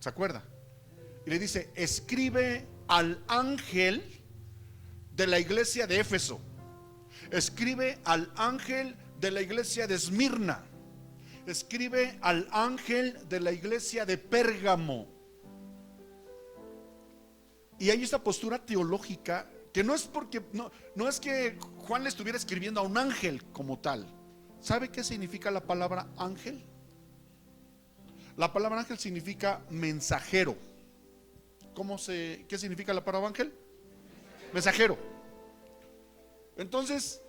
¿Se acuerda? Y le dice: escribe al ángel de la iglesia de Éfeso, escribe al ángel de la iglesia de Esmirna, escribe al ángel de la iglesia de Pérgamo. Y hay esta postura teológica que no es porque no es que Juan le estuviera escribiendo a un ángel como tal. ¿Sabe qué significa la palabra ángel? La palabra ángel significa mensajero. ¿Qué significa la palabra ángel? Mensajero. Entonces,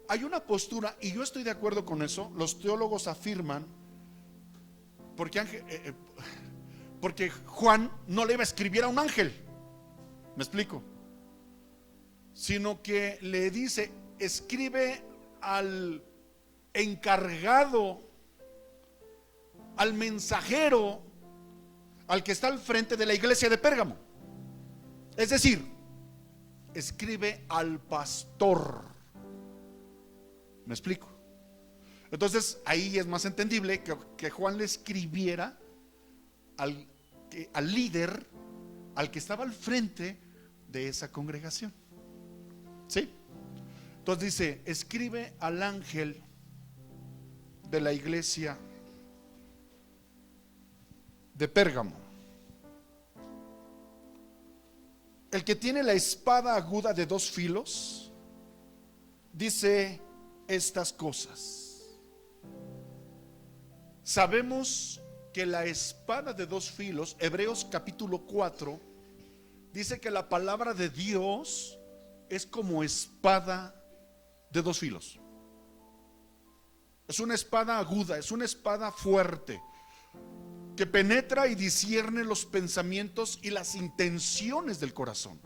hay una postura, y yo estoy de acuerdo con eso. Los teólogos afirman, porque Juan no le iba a escribir a un ángel, ¿me explico? Sino que le dice: escribe al encargado, al mensajero, al que está al frente de la iglesia de Pérgamo. Es decir, escribe al pastor. ¿Me explico? Entonces ahí es más entendible que Juan le escribiera al líder, al que estaba al frente de esa congregación. ¿Sí? Entonces dice: escribe al ángel de la iglesia de Pérgamo, el que tiene la espada aguda de 2 filos, dice estas cosas. Sabemos que la espada de 2 filos, Hebreos capítulo 4, dice que la palabra de Dios es como espada de 2 filos. Es una espada aguda, es una espada fuerte, que penetra y discierne los pensamientos y las intenciones del corazón.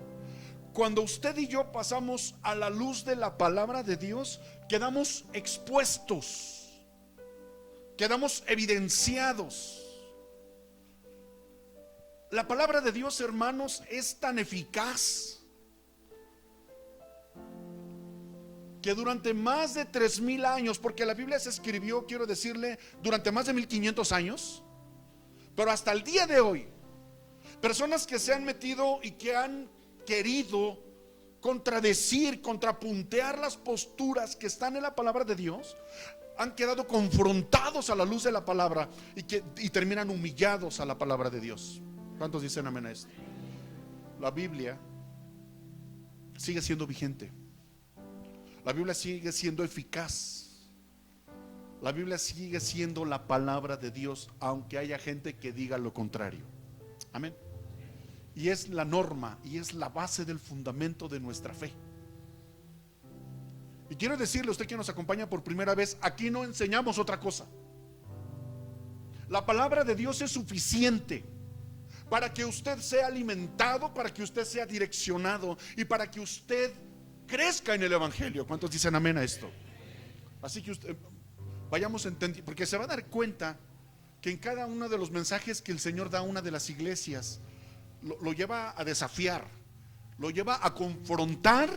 Cuando usted y yo pasamos a la luz de la palabra de Dios, quedamos expuestos, quedamos evidenciados. La palabra de Dios, hermanos, es tan eficaz que durante más de 3000 años, porque la Biblia se escribió, quiero decirle, durante más de 1500 años, pero hasta el día de hoy, personas que se han metido y que han querido contradecir, contrapuntear las posturas que están en la palabra de Dios, han quedado confrontados a la luz de la palabra y terminan humillados a la palabra de Dios. ¿Cuántos dicen amén a esto? La Biblia sigue siendo vigente. La Biblia sigue siendo eficaz. La Biblia sigue siendo la palabra de Dios, aunque haya gente que diga lo contrario. Amén. Y es la norma y es la base del fundamento de nuestra fe. Y quiero decirle a usted que nos acompaña por primera vez, aquí no enseñamos otra cosa. La palabra de Dios es suficiente para que usted sea alimentado, para que usted sea direccionado y para que usted crezca en el evangelio. ¿Cuántos dicen amén a esto? Así que usted, vayamos entendiendo, porque se va a dar cuenta que en cada uno de los mensajes que el Señor da a una de las iglesias, lo lleva a desafiar, lo lleva a confrontar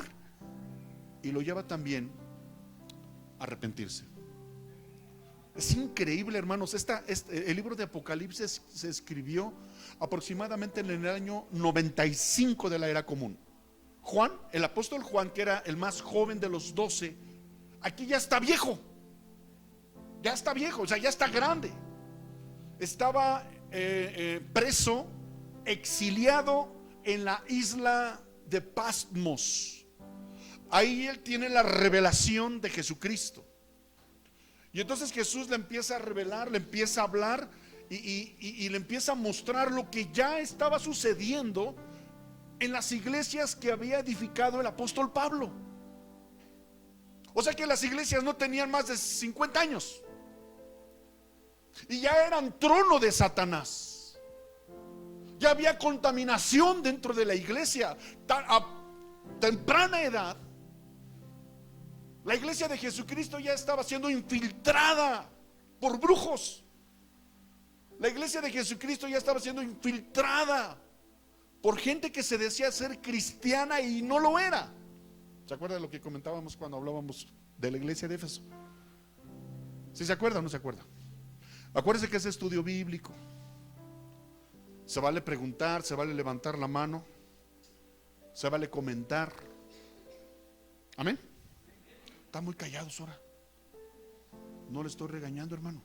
y lo lleva también a arrepentirse. Es increíble, hermanos. El libro de Apocalipsis se escribió aproximadamente en el año 95 de la era común. Juan, el apóstol Juan, que era el más joven de los 12, aquí ya está viejo. Ya está viejo, o sea, ya está grande. Estaba preso, exiliado en la isla de Patmos. Ahí él tiene la revelación de Jesucristo. Y entonces Jesús le empieza a revelar, le empieza a hablar y le empieza a mostrar lo que ya estaba sucediendo en las iglesias que había edificado el apóstol Pablo. O sea que las iglesias no tenían más de 50 años y ya eran trono de Satanás. Ya había contaminación dentro de la iglesia. A temprana edad, la iglesia de Jesucristo ya estaba siendo infiltrada por brujos. La iglesia de Jesucristo ya estaba siendo infiltrada por gente que se decía ser cristiana y no lo era. ¿Se acuerda de lo que comentábamos cuando hablábamos de la iglesia de Éfeso? ¿Sí se acuerda o no se acuerda? Acuérdese que es estudio bíblico. Se vale preguntar, se vale levantar la mano, se vale comentar. Amén. Están muy callados ahora. No le estoy regañando, hermano,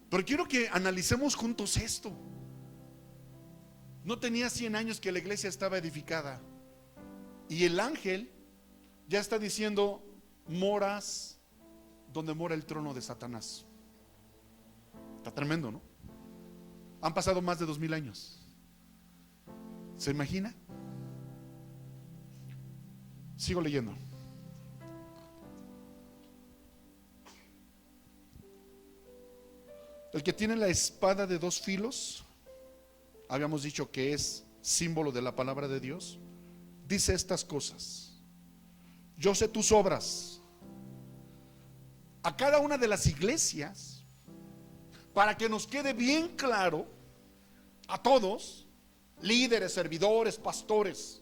pero quiero que analicemos juntos esto. No tenía 100 años que la iglesia estaba edificada y el ángel ya está diciendo: moras donde mora el trono de Satanás. Está tremendo, ¿no? Han pasado más de 2000 años. ¿Se imagina? Sigo leyendo. El que tiene la espada de dos filos, habíamos dicho que es símbolo de la palabra de Dios, dice estas cosas: yo sé tus obras. A cada una de las iglesias, para que nos quede bien claro a todos, líderes, servidores, pastores,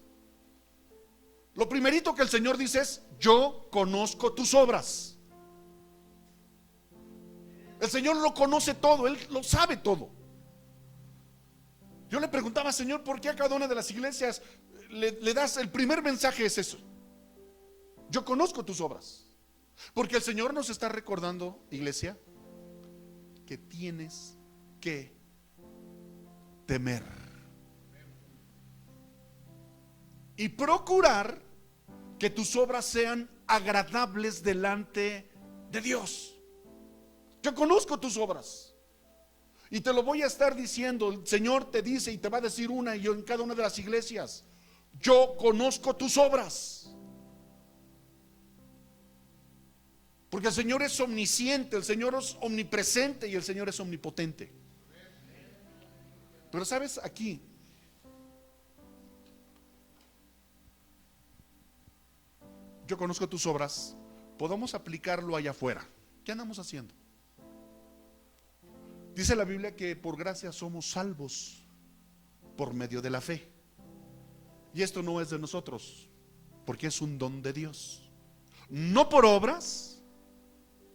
lo primerito que el Señor dice es: yo conozco tus obras. El Señor lo conoce todo, Él lo sabe todo. Yo le preguntaba: Señor, ¿por qué a cada una de las iglesias le das el primer mensaje? Es eso: yo conozco tus obras. Porque el Señor nos está recordando, iglesia, que tienes que temer y procurar que tus obras sean agradables delante de Dios. Yo conozco tus obras y te lo voy a estar diciendo. El Señor te dice y te va a decir una y yo en cada una de las iglesias: yo conozco tus obras. Porque el Señor es omnisciente, el Señor es omnipresente y el Señor es omnipotente. Pero sabes, aquí yo conozco tus obras, podemos aplicarlo allá afuera. ¿Qué andamos haciendo? Dice la Biblia que por gracia somos salvos por medio de la fe. Y esto no es de nosotros, porque es un don de Dios, no por obras,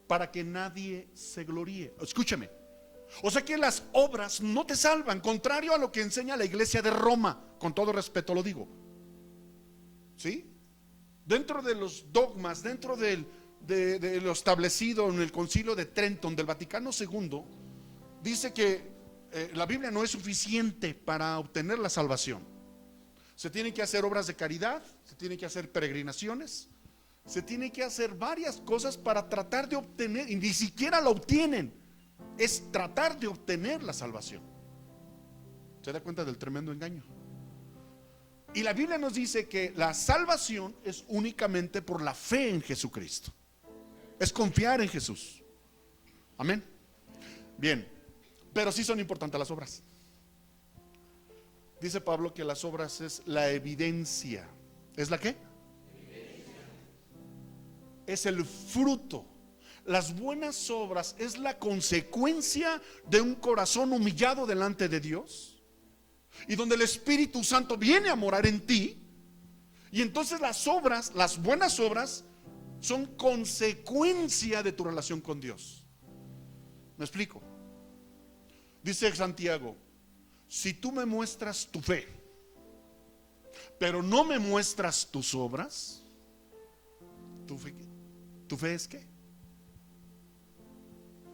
para que nadie se gloríe. Escúchame. O sea que las obras no te salvan, contrario a lo que enseña la iglesia de Roma. Con todo respeto lo digo, ¿sí? Dentro de los dogmas, dentro de lo establecido en el Concilio de Trenton del Vaticano II, dice que la Biblia no es suficiente para obtener la salvación. Se tienen que hacer obras de caridad, se tienen que hacer peregrinaciones, se tiene que hacer varias cosas para tratar de obtener, y ni siquiera la obtienen. Es tratar de obtener la salvación. ¿Se da cuenta del tremendo engaño? Y la Biblia nos dice que la salvación es únicamente por la fe en Jesucristo. Es confiar en Jesús. Amén. Bien, pero sí son importantes las obras. Dice Pablo que las obras es la evidencia. ¿Es la qué? Es el fruto. Las buenas obras es la consecuencia de un corazón humillado delante de Dios y donde el Espíritu Santo viene a morar en ti. Y entonces las obras, las buenas obras, son consecuencia de tu relación con Dios. ¿Me explico? Dice Santiago: si tú me muestras tu fe, pero no me muestras tus obras, ¿tu fe es qué?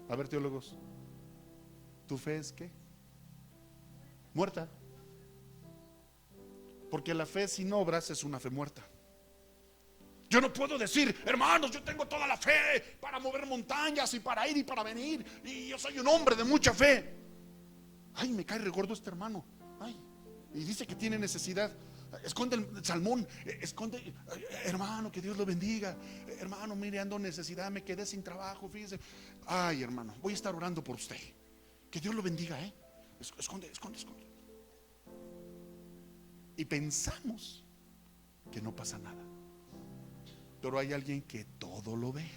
A ver, teólogos, ¿tu fe es qué? Muerta. Porque la fe sin obras es una fe muerta. Yo no puedo decir: hermanos, yo tengo toda la fe para mover montañas y para ir y para venir, y yo soy un hombre de mucha fe. Ay, me cae regordo este hermano. Ay, y dice que tiene necesidad. Esconde el salmón, esconde, hermano, que Dios lo bendiga. Hermano, mire, ando en necesidad, me quedé sin trabajo, fíjese. Ay, hermano, voy a estar orando por usted. Que Dios lo bendiga, esconde. Y pensamos que no pasa nada. Pero hay alguien que todo lo ve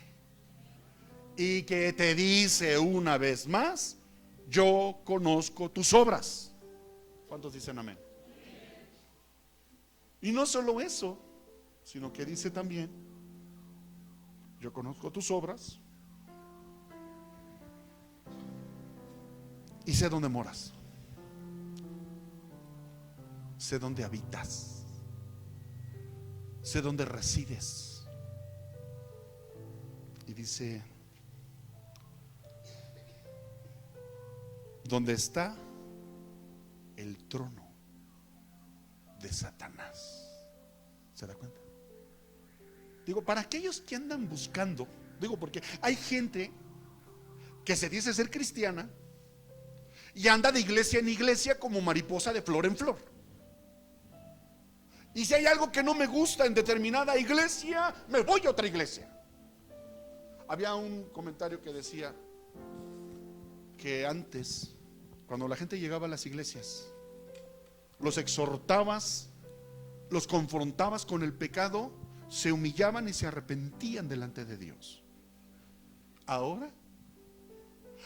y que te dice una vez más: yo conozco tus obras. ¿Cuántos dicen amén? Y no solo eso, sino que dice también: yo conozco tus obras y sé dónde moras. sé dónde habitas, sé dónde resides. Y dice, donde está el trono de Satanás. ¿Se da cuenta? Digo, para aquellos que andan buscando, digo, porque hay gente que se dice ser cristiana y anda de iglesia en iglesia como mariposa de flor en flor. Y si hay algo que no me gusta en determinada iglesia, me voy a otra iglesia. Había un comentario que decía que antes, cuando la gente llegaba a las iglesias, los exhortabas, los confrontabas con el pecado, se humillaban y se arrepentían delante de Dios. Ahora,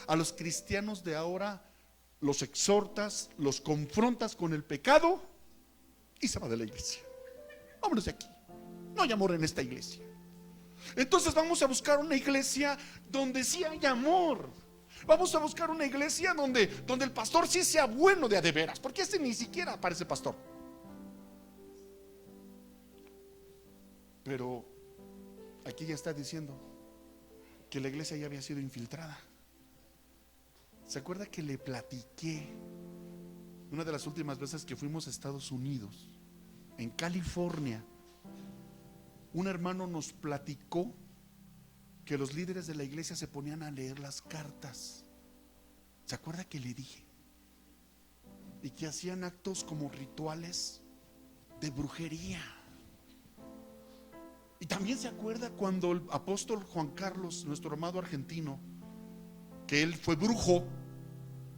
a los cristianos de ahora los exhortas, los confrontas con el pecado y se va de la iglesia. Vámonos de aquí, no hay amor en esta iglesia. Entonces vamos a buscar una iglesia donde sí hay amor. Vamos a buscar una iglesia donde el pastor sí sea bueno de a de veras, porque este ni siquiera parece pastor. Pero aquí ya está diciendo que la iglesia ya había sido infiltrada. ¿Se acuerda que le platiqué una de las últimas veces que fuimos a Estados Unidos, en California? Un hermano nos platicó que los líderes de la iglesia se ponían a leer las cartas. ¿Se acuerda que le dije? Y que hacían actos como rituales de brujería. Y también se acuerda cuando el apóstol Juan Carlos, nuestro amado argentino, que él fue brujo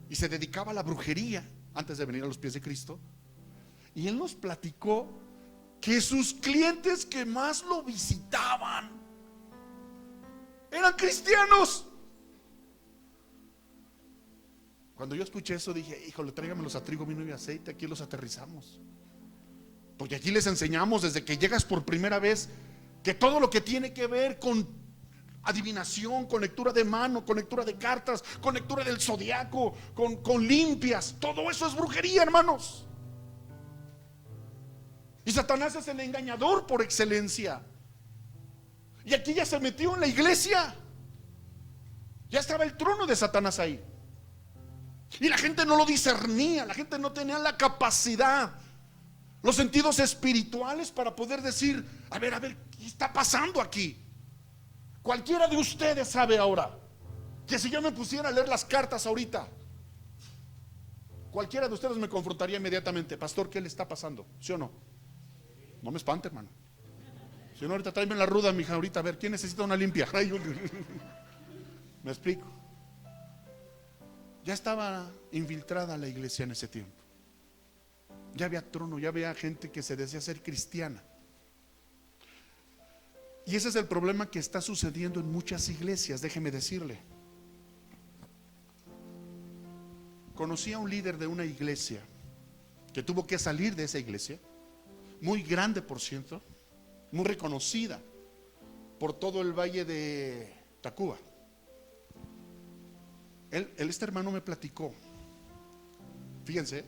y se dedicaba a la brujería antes de venir a los pies de Cristo. Y él nos platicó que sus clientes que más lo visitaban eran cristianos. Cuando yo escuché eso dije, híjole, tráigamelos a trigo, vino y aceite, aquí los aterrizamos. Porque aquí les enseñamos desde que llegas por primera vez que todo lo que tiene que ver con adivinación, con lectura de mano, con lectura de cartas, con lectura del zodiaco, con limpias, todo eso es brujería, hermanos. Y Satanás es el engañador por excelencia. Y aquí ya se metió en la iglesia. Ya estaba el trono de Satanás ahí. Y la gente no lo discernía, la gente no tenía la capacidad, los sentidos espirituales para poder decir, a ver, ¿qué está pasando aquí? Cualquiera de ustedes sabe ahora que si yo me pusiera a leer las cartas ahorita, cualquiera de ustedes me confrontaría inmediatamente, pastor, ¿qué le está pasando? ¿Sí o no? No me espante, hermano. Si no, ahorita tráeme la ruda, mija, ahorita a ver, ¿quién necesita una limpia? Me explico. Ya estaba infiltrada la iglesia en ese tiempo. Ya había trono, ya había gente que se decía ser cristiana. Y ese es el problema que está sucediendo en muchas iglesias, déjeme decirle. Conocí a un líder de una iglesia que tuvo que salir de esa iglesia, muy grande por cierto, muy reconocida por todo el valle de Tacuba. Este hermano me platicó, fíjense,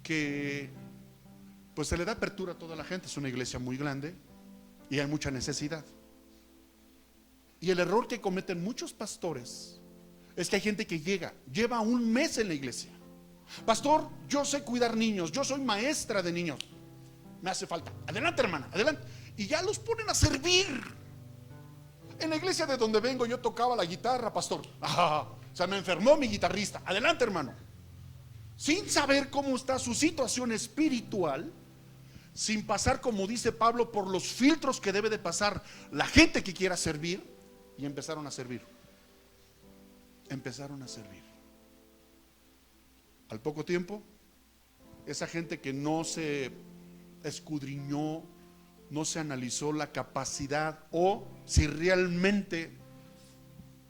que pues se le da apertura a toda la gente, es una iglesia muy grande y hay mucha necesidad. Y el error que cometen muchos pastores es que hay gente que lleva un mes en la iglesia. Pastor, yo sé cuidar niños, yo soy maestra de niños, me hace falta, adelante hermana, adelante. Y ya los ponen a servir. En la iglesia de donde vengo yo tocaba la guitarra, pastor. Se me enfermó mi guitarrista, adelante hermano. Sin saber cómo está su situación espiritual, sin pasar, como dice Pablo, por los filtros que debe de pasar la gente que quiera servir. Y empezaron a servir. Al poco tiempo, esa gente que no se escudriñó, no se analizó la capacidad o si realmente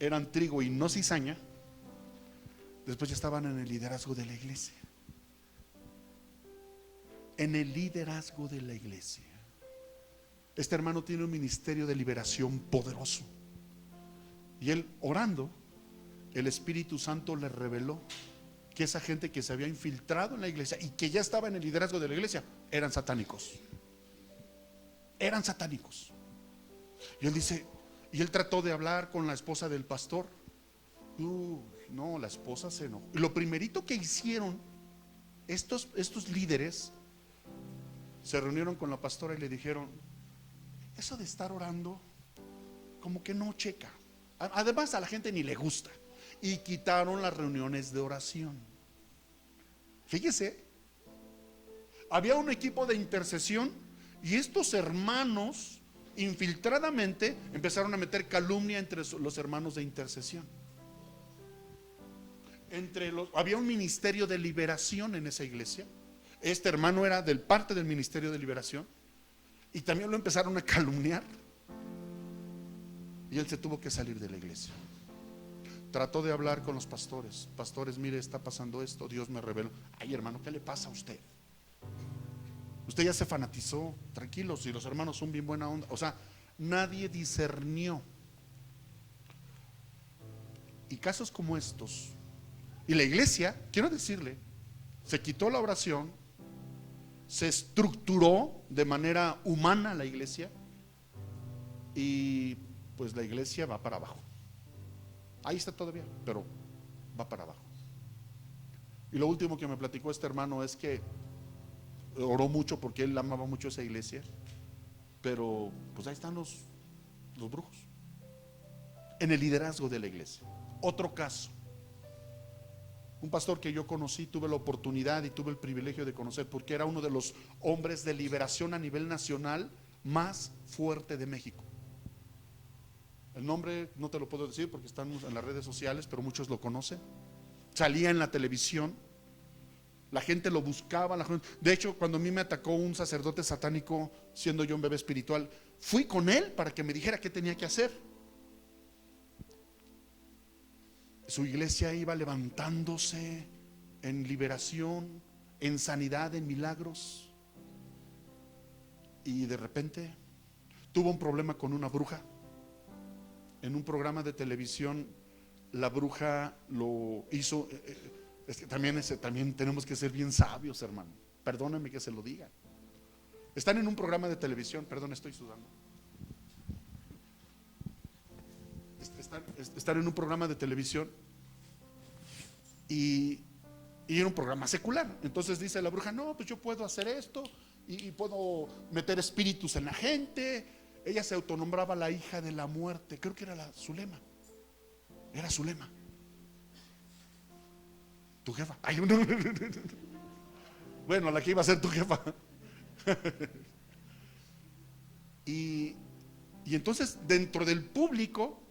eran trigo y no cizaña, después ya estaban en el liderazgo de la iglesia. En el liderazgo de la iglesia. Este hermano tiene un ministerio de liberación poderoso. Y él orando, el Espíritu Santo le reveló que esa gente que se había infiltrado en la iglesia y que ya estaba en el liderazgo de la iglesia eran satánicos. Eran satánicos. Y él dice, y él trató de hablar con la esposa del pastor. No, la esposa se enojó. Y lo primerito que hicieron estos líderes, se reunieron con la pastora y le dijeron, eso de estar orando como que no checa. Además a la gente ni le gusta. Y quitaron las reuniones de oración. Fíjese, había un equipo de intercesión y estos hermanos infiltradamente empezaron a meter calumnia entre los hermanos de intercesión. Había un ministerio de liberación en esa iglesia. Este hermano era parte del ministerio de liberación y también lo empezaron a calumniar y él se tuvo que salir de la iglesia. Trató de hablar con los pastores. Pastores, mire, está pasando esto, Dios me reveló. Ay, hermano, ¿qué le pasa a usted? Usted ya se fanatizó. Tranquilos, si los hermanos son bien buena onda. O sea, nadie discernió. Y casos como estos. Y la iglesia, quiero decirle, se quitó la oración, se estructuró de manera humana la iglesia y pues la iglesia va para abajo. Ahí está todavía, pero va para abajo. Y lo último que me platicó este hermano es que oró mucho porque él amaba mucho esa iglesia, pero pues ahí están los brujos en el liderazgo de la iglesia. Otro caso, un pastor que yo conocí, tuve la oportunidad y tuve el privilegio de conocer porque era uno de los hombres de liberación a nivel nacional más fuerte de México. El nombre no te lo puedo decir porque están en las redes sociales, pero muchos lo conocen. Salía en la televisión, la gente lo buscaba. De hecho, cuando a mí me atacó un sacerdote satánico, siendo yo un bebé espiritual, fui con él para que me dijera qué tenía que hacer. Su iglesia iba levantándose en liberación, en sanidad, en milagros. Y de repente tuvo un problema con una bruja. En un programa de televisión, la bruja lo hizo. Es que también tenemos que ser bien sabios, hermano. Perdónenme que se lo diga. Están en un programa de televisión. Perdón, estoy sudando. Están en un programa de televisión y era un programa secular. Entonces dice la bruja, no, pues yo puedo hacer esto y puedo meter espíritus en la gente. Ella se autonombraba la hija de la muerte. Creo que era Zulema. Era Zulema. Tu jefa. Ay, no. Bueno, la que iba a ser tu jefa. Y entonces dentro del público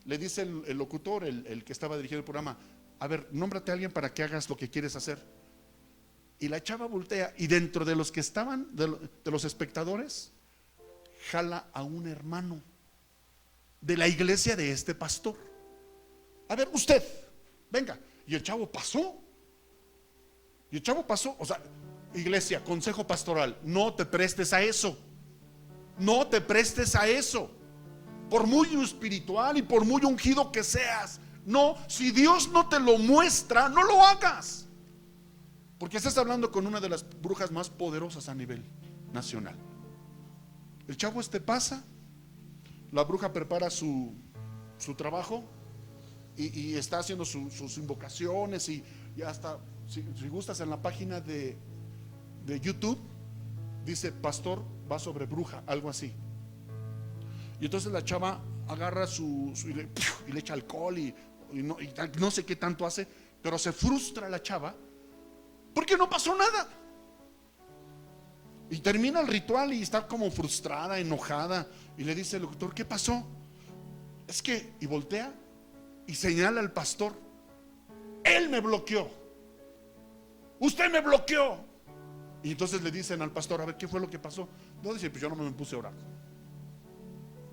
le dice el locutor, el que estaba dirigiendo el programa, a ver, nómbrate a alguien para que hagas lo que quieres hacer. Y la chava voltea y dentro de los que estaban, de los espectadores, jala a un hermano de la iglesia de este pastor. A ver, usted, venga. Y el chavo pasó. O sea, iglesia, consejo pastoral, no te prestes a eso. No te prestes a eso. Por muy espiritual y por muy ungido que seas, no, si Dios no te lo muestra, no lo hagas. Porque estás hablando con una de las brujas más poderosas a nivel nacional. El chavo pasa, la bruja prepara su trabajo y está haciendo sus invocaciones y hasta, si gustas, en la página de YouTube dice pastor va sobre bruja, algo así. Y entonces la chava agarra y le echa alcohol y no sé qué tanto hace, pero se frustra la chava porque no pasó nada. Y termina el ritual y está como frustrada, enojada. Y le dice el locutor, ¿qué pasó? Es que, y voltea y señala al pastor, él me bloqueó. Usted me bloqueó. Y entonces le dicen al pastor, a ver, ¿qué fue lo que pasó? No, dice, pues yo no me puse a orar.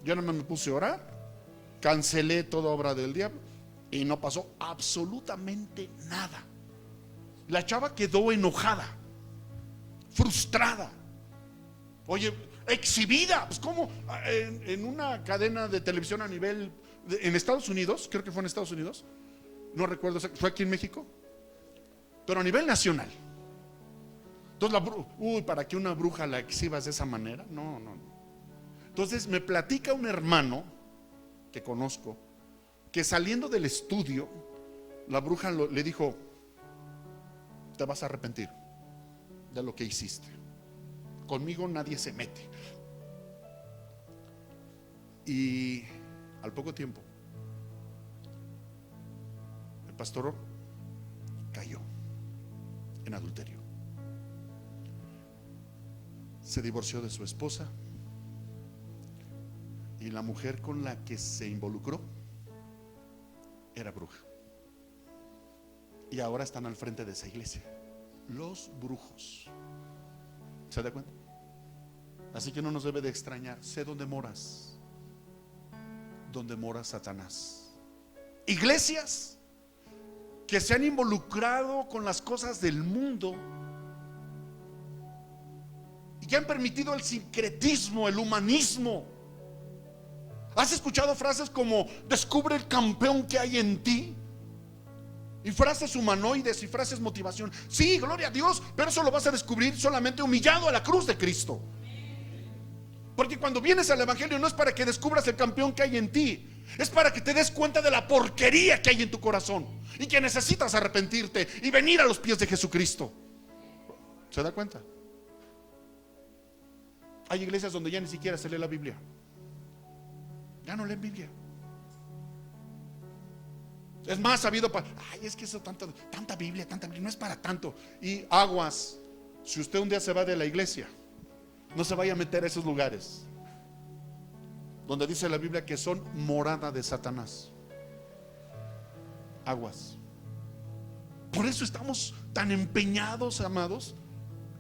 Yo no me puse a orar. Cancelé toda obra del diablo y no pasó absolutamente nada. La chava quedó enojada, frustrada. Oye, exhibida, pues como en una cadena de televisión a nivel en Estados Unidos, creo que fue en Estados Unidos, no recuerdo, ¿fue aquí en México? pero a nivel nacional. Entonces para que una bruja la exhibas de esa manera, no. Entonces me platica un hermano que conozco, que saliendo del estudio, la bruja le dijo: te vas a arrepentir de lo que hiciste, conmigo nadie se mete. Y al poco tiempo el pastor cayó en adulterio, se divorció de su esposa, y la mujer con la que se involucró era bruja. Y ahora están al frente de esa iglesia, los brujos. ¿Se da cuenta? Así que no nos debe de extrañar. Sé dónde moras, donde mora Satanás. Iglesias que se han involucrado con las cosas del mundo y que han permitido el sincretismo, el humanismo. ¿Has escuchado frases como descubre el campeón que hay en ti? Y frases humanoides y frases motivación. Sí, gloria a Dios, pero eso lo vas a descubrir solamente humillado a la cruz de Cristo. Porque cuando vienes al evangelio no es para que descubras el campeón que hay en ti, es para que te des cuenta de la porquería que hay en tu corazón y que necesitas arrepentirte y venir a los pies de Jesucristo. ¿Se da cuenta? Hay iglesias donde ya ni siquiera se lee la Biblia. Ya no leen Biblia. Es más, sabido ay, es que eso tanta Biblia, no es para tanto. Y aguas, si usted un día se va de la iglesia, no se vaya a meter a esos lugares donde dice la Biblia que son morada de Satanás. Aguas. Por eso estamos tan empeñados, amados,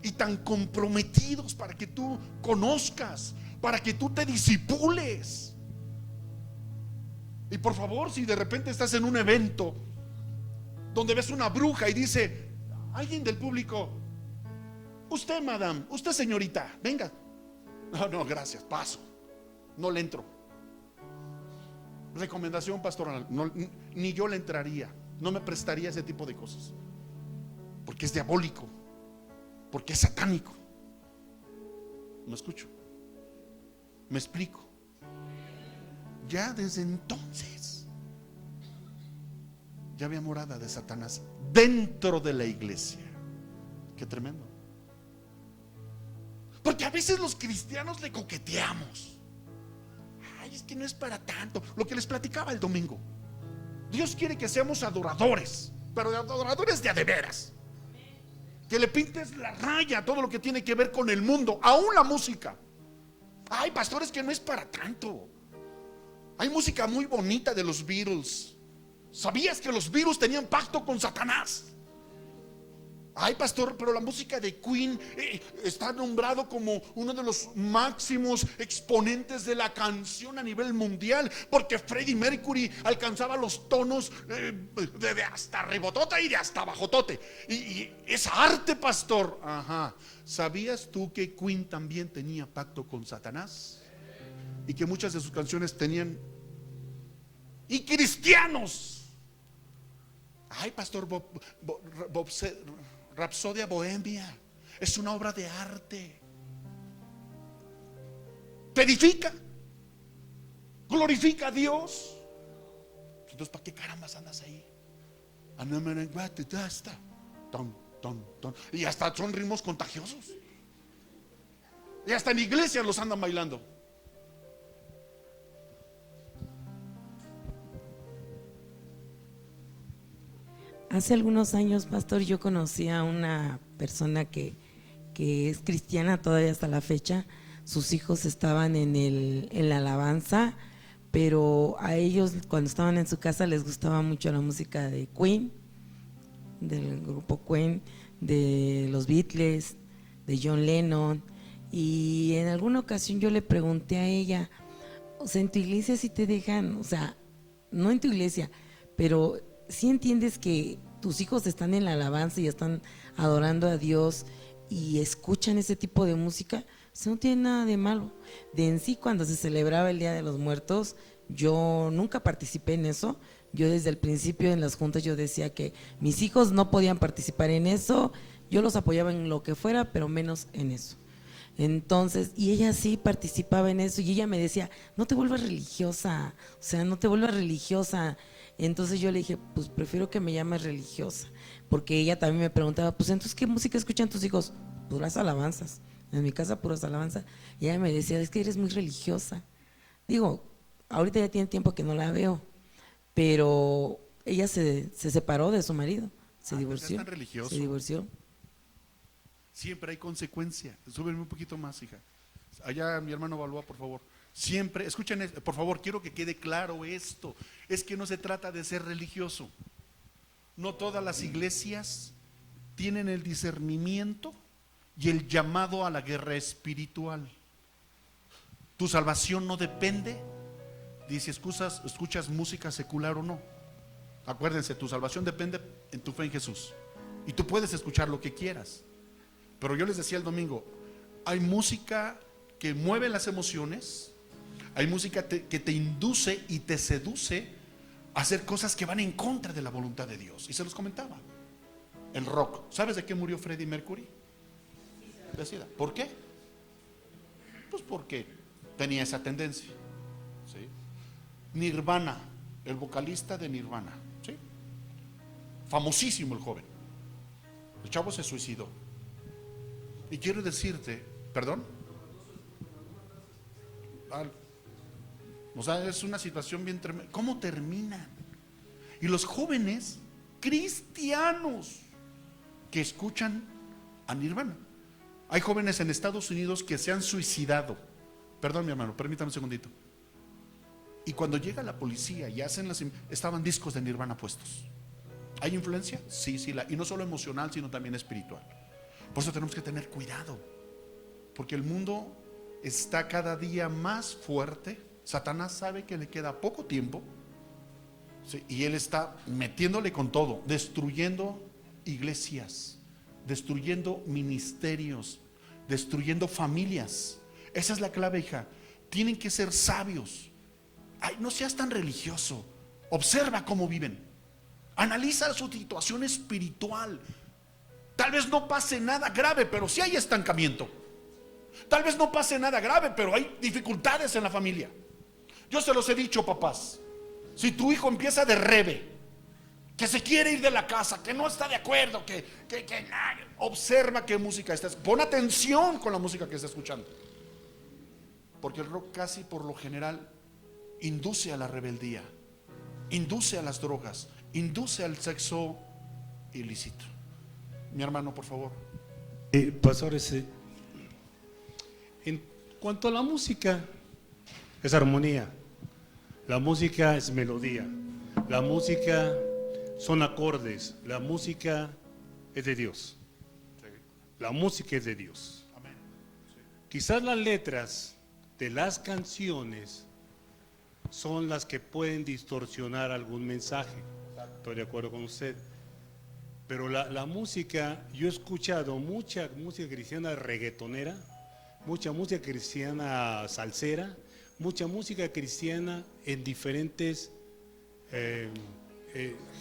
y tan comprometidos para que tú conozcas, para que tú te disipules. Y por favor, si de repente estás en un evento donde ves una bruja y dice alguien del público: usted, madame, usted, señorita, venga. No, gracias, paso, no le entro. Recomendación pastoral, ni yo le entraría, no me prestaría ese tipo de cosas, porque es diabólico, porque es satánico. ¿Me escucho? ¿Me explico? Ya desde entonces ya había morada de Satanás dentro de la iglesia. Qué tremendo. Porque a veces los cristianos le coqueteamos. Ay, es que no es para tanto. Lo que les platicaba el domingo. Dios quiere que seamos adoradores, pero de adoradores de a de veras. Que le pintes la raya a todo lo que tiene que ver con el mundo, aún la música. Ay, pastores, que no es para tanto. Hay música muy bonita de los Beatles. ¿Sabías que los Beatles tenían pacto con Satanás? Ay, pastor, pero la música de Queen está nombrado como uno de los máximos exponentes de la canción a nivel mundial, porque Freddie Mercury alcanzaba los tonos de hasta rebotota y de hasta bajotote. Y es arte, pastor. Ajá. ¿Sabías tú que Queen también tenía pacto con Satanás? Y que muchas de sus canciones tenían. Y cristianos. Ay, pastor, Rapsodia Bohemia es una obra de arte. Te edifica, glorifica a Dios. Entonces, ¿para qué carambas andas ahí? Y hasta son ritmos contagiosos. Y hasta en iglesias los andan bailando. Hace algunos años, pastor, yo conocí a una persona que es cristiana todavía hasta la fecha. Sus hijos estaban en la alabanza, pero a ellos cuando estaban en su casa les gustaba mucho la música de Queen, del grupo Queen, de los Beatles, de John Lennon. Y en alguna ocasión yo le pregunté a ella: o sea, en tu iglesia sí te dejan, o sea, no en tu iglesia, pero ¿sí entiendes que tus hijos están en la alabanza y están adorando a Dios y escuchan ese tipo de música? O sea, no tiene nada de malo. De en sí, cuando se celebraba el Día de los Muertos, yo nunca participé en eso, Yo desde el principio en las juntas yo decía que mis hijos no podían participar en eso, yo los apoyaba en lo que fuera, pero menos en eso. Entonces, y ella sí participaba en eso y ella me decía, no te vuelvas religiosa, o sea, no te vuelvas religiosa. Entonces yo le dije, pues prefiero que me llames religiosa, porque ella también me preguntaba, pues entonces, ¿qué música escuchan tus hijos? Puras alabanzas, en mi casa puras alabanzas. Y ella me decía, es que eres muy religiosa. Digo, ahorita ya tiene tiempo que no la veo, pero ella se separó de su marido, se divorció. Es tan religioso. Se divorció. Siempre hay consecuencia. Súbeme un poquito más, hija. Allá mi hermano Balboa, por favor. Siempre, escuchen, por favor, quiero que quede claro esto. Es que no se trata de ser religioso. No todas las iglesias tienen el discernimiento y el llamado a la guerra espiritual. Tu salvación no depende de si escuchas música secular o no. Acuérdense, tu salvación depende en tu fe en Jesús. Y tú puedes escuchar lo que quieras. Pero yo les decía el domingo, hay música que mueve las emociones, hay música que te induce y te seduce a hacer cosas que van en contra de la voluntad de Dios. Y se los comentaba. El rock. ¿Sabes de qué murió Freddie Mercury? De SIDA. ¿Por qué? Pues porque tenía esa tendencia. ¿Sí? Nirvana, el vocalista de Nirvana. ¿Sí? Famosísimo el joven. El chavo se suicidó. Y quiero decirte, ¿perdón? O sea, es una situación bien tremenda. ¿Cómo terminan? Y los jóvenes cristianos que escuchan a Nirvana. Hay jóvenes en Estados Unidos que se han suicidado. Perdón, mi hermano, permítame un segundito. Y cuando llega la policía y hacen estaban discos de Nirvana puestos. ¿Hay influencia? Sí, y no solo emocional, sino también espiritual. Por eso tenemos que tener cuidado, porque el mundo está cada día más fuerte. Satanás sabe que le queda poco tiempo, ¿sí? Y él está metiéndole con todo, destruyendo iglesias, destruyendo ministerios, destruyendo familias. Esa es la clave, hija. Tienen que ser sabios. Ay, no seas tan religioso. Observa cómo viven. Analiza su situación espiritual. Tal vez no pase nada grave, pero sí hay estancamiento. Tal vez no pase nada grave, pero hay dificultades en la familia. Yo se los he dicho, papás. Si tu hijo empieza de rebe, que se quiere ir de la casa, que no está de acuerdo, observa qué música estás. Pon atención con la música que está escuchando. Porque el rock casi por lo general induce a la rebeldía, induce a las drogas, induce al sexo ilícito. Mi hermano, por favor. Pastores, en cuanto a la música, es armonía. La música es melodía. La música son acordes. La música es de Dios. La música es de Dios. Amén. Sí. Quizás las letras de las canciones son las que pueden distorsionar algún mensaje. Estoy de acuerdo con usted. Pero la música, yo he escuchado mucha música cristiana reggaetonera, mucha música cristiana salsera, mucha música cristiana en diferentes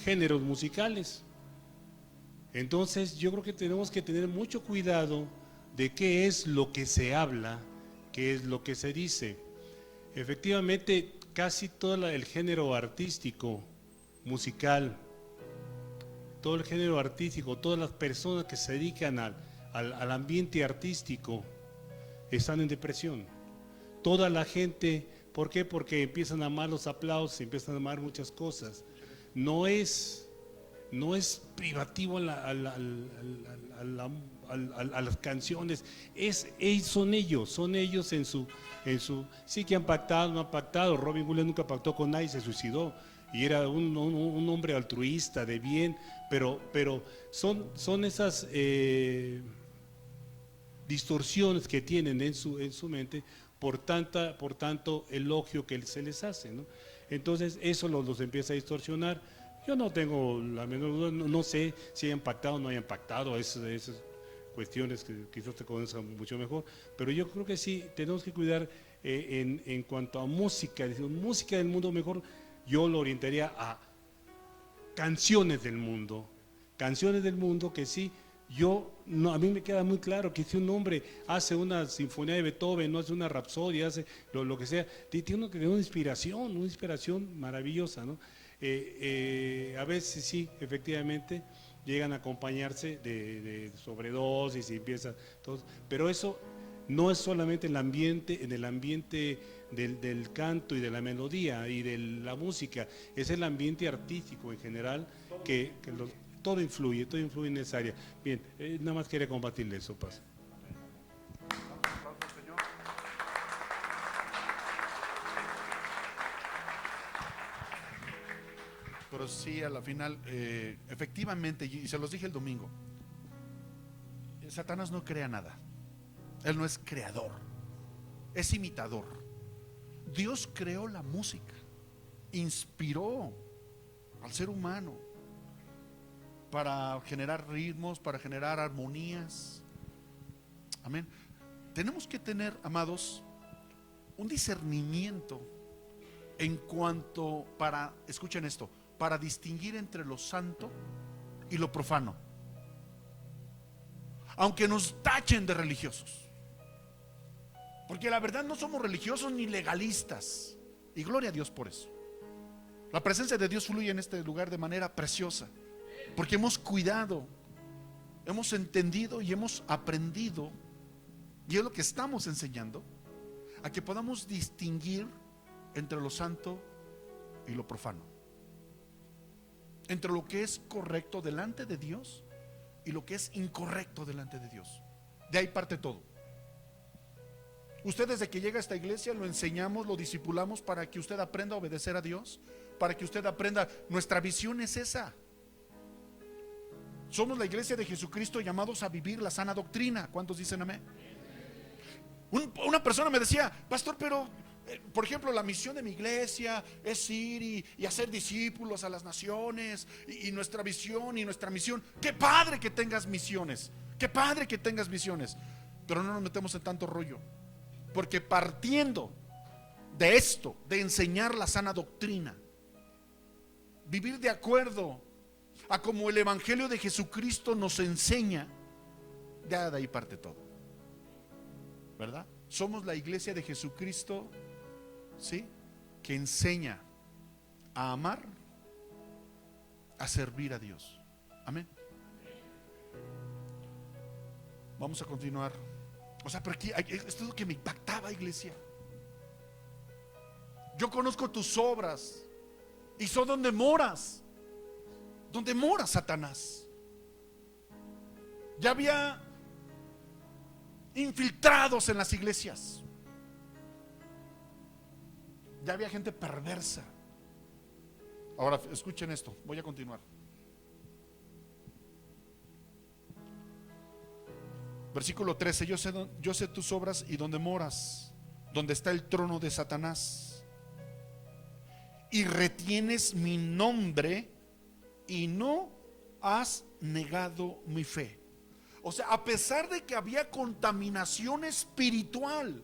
géneros musicales. Entonces yo creo que tenemos que tener mucho cuidado de qué es lo que se habla, qué es lo que se dice. Efectivamente, casi todo el género artístico, musical, todo el género artístico, todas las personas que se dedican al ambiente artístico están en depresión. Toda la gente, ¿por qué? Porque empiezan a amar los aplausos, empiezan a amar muchas cosas. No es privativo a las canciones, son ellos en su, sí que han pactado, no han pactado. Robin Williams nunca pactó con nadie, se suicidó. Y era un hombre altruista, de bien, pero son esas distorsiones que tienen en su mente por tanto elogio que se les hace, ¿no? Entonces eso los empieza a distorsionar. Yo no tengo la menor duda, no sé si hayan pactado o no hayan pactado, esas cuestiones que quizás te conozcan mucho mejor, pero yo creo que sí tenemos que cuidar en cuanto a música del mundo mejor. Yo lo orientaría a canciones del mundo que sí, a mí me queda muy claro que si un hombre hace una sinfonía de Beethoven, no hace una rapsodia, hace lo que sea, tiene que tener una inspiración maravillosa, ¿no? A veces sí, efectivamente, llegan a acompañarse de sobredosis y empieza todo, pero eso no es solamente en el ambiente del canto y de la melodía y de la música, es el ambiente artístico en general todo influye en esa área. Bien, nada más quería compartirle eso, Paz. Pero sí, a la final, efectivamente, y se los dije el domingo, Satanás no crea nada. Él no es creador, es imitador. Dios creó la música, inspiró al ser humano para generar ritmos, para generar armonías. Amén. Tenemos que tener, amados, un discernimiento en cuanto escuchen esto, para distinguir entre lo santo y lo profano. Aunque nos tachen de religiosos, porque la verdad no somos religiosos ni legalistas, y gloria a Dios por eso. La presencia de Dios fluye en este lugar de manera preciosa, porque hemos cuidado, hemos entendido y hemos aprendido, y es lo que estamos enseñando, a que podamos distinguir entre lo santo y lo profano, entre lo que es correcto delante de Dios y lo que es incorrecto delante de Dios. De ahí parte todo. Usted, desde que llega a esta iglesia, lo enseñamos, lo discipulamos para que usted aprenda a obedecer a Dios, para que usted aprenda. Nuestra visión es esa. Somos la iglesia de Jesucristo, llamados a vivir la sana doctrina. ¿Cuántos dicen amén? Una persona me decía: pastor, pero por ejemplo, la misión de mi iglesia es ir y hacer discípulos a las naciones, y nuestra visión y nuestra misión. Qué padre que tengas misiones, qué padre que tengas misiones, pero no nos metemos en tanto rollo, porque partiendo de esto, de enseñar la sana doctrina, vivir de acuerdo a como el evangelio de Jesucristo nos enseña, ya de ahí parte todo, ¿verdad? Somos la iglesia de Jesucristo, ¿sí?, que enseña a amar, a servir a Dios. Amén. Vamos a continuar. O sea, pero aquí, esto es lo que me impactaba, iglesia. Yo conozco tus obras y sé dónde moras, donde mora Satanás. Ya había infiltrados en las iglesias, ya había gente perversa. Ahora escuchen esto, voy a continuar. Versículo 13: yo sé tus obras y dónde moras, donde está el trono de Satanás, y retienes mi nombre y no has negado mi fe. O sea, a pesar de que había contaminación espiritual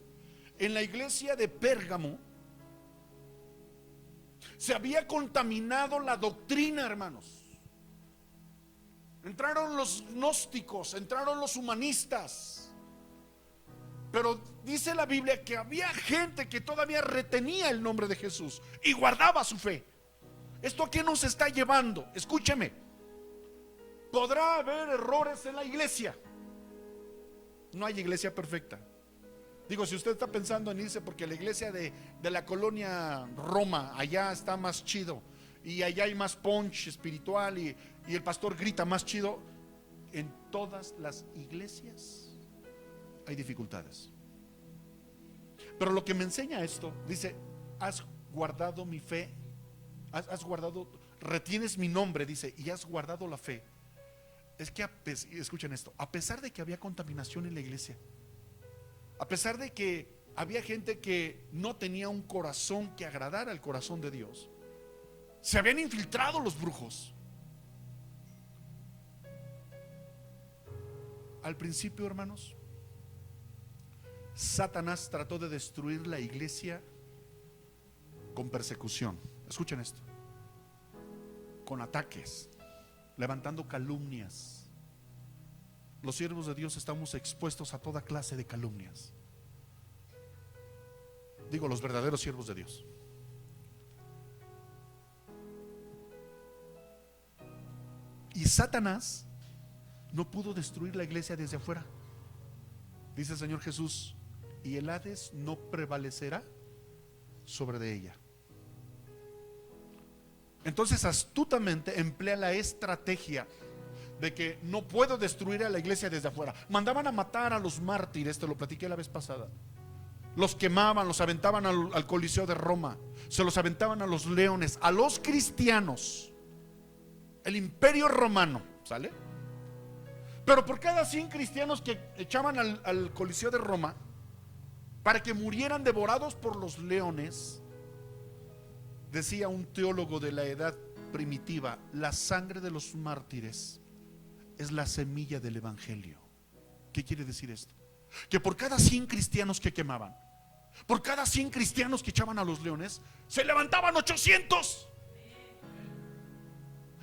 en la iglesia de Pérgamo, se había contaminado la doctrina, hermanos. Entraron los gnósticos, entraron los humanistas, pero dice la Biblia que había gente que todavía retenía el nombre de Jesús y guardaba su fe. ¿Esto a qué nos está llevando? Escúcheme. Podrá haber errores en la iglesia. No hay iglesia perfecta. Digo, si usted está pensando en irse porque la iglesia de la colonia Roma, allá está más chido, y allá hay más punch espiritual, y el pastor grita más chido, en todas las iglesias hay dificultades. Pero lo que me enseña esto, dice: has guardado mi fe, has guardado, retienes mi nombre, dice, y has guardado la fe. Es que, escuchen esto, a pesar de que había contaminación en la iglesia, a pesar de que había gente que no tenía un corazón que agradara al corazón de Dios, se habían infiltrado los brujos. Al principio, hermanos, Satanás trató de destruir la iglesia con persecución. Escuchen esto. con ataques, levantando calumnias. Los siervos de Dios estamos expuestos a toda clase de calumnias. Digo, los verdaderos siervos de Dios. Y Satanás no pudo destruir la iglesia desde afuera. Dice el Señor Jesús: y el Hades no prevalecerá sobre de ella. Entonces astutamente emplea la estrategia de que no puedo destruir a la iglesia desde afuera. Mandaban a matar a los mártires, te lo platiqué la vez pasada. Los quemaban, los aventaban al Coliseo de Roma, se los aventaban a los leones, a los cristianos, el imperio romano, ¿sale? Pero por cada 100 cristianos que echaban al Coliseo de Roma, para que murieran devorados por los leones, decía un teólogo de la edad primitiva, la sangre de los mártires es la semilla del evangelio. ¿Qué quiere decir esto? Que por cada 100 cristianos que quemaban, por cada 100 cristianos que echaban a los leones, se levantaban 800.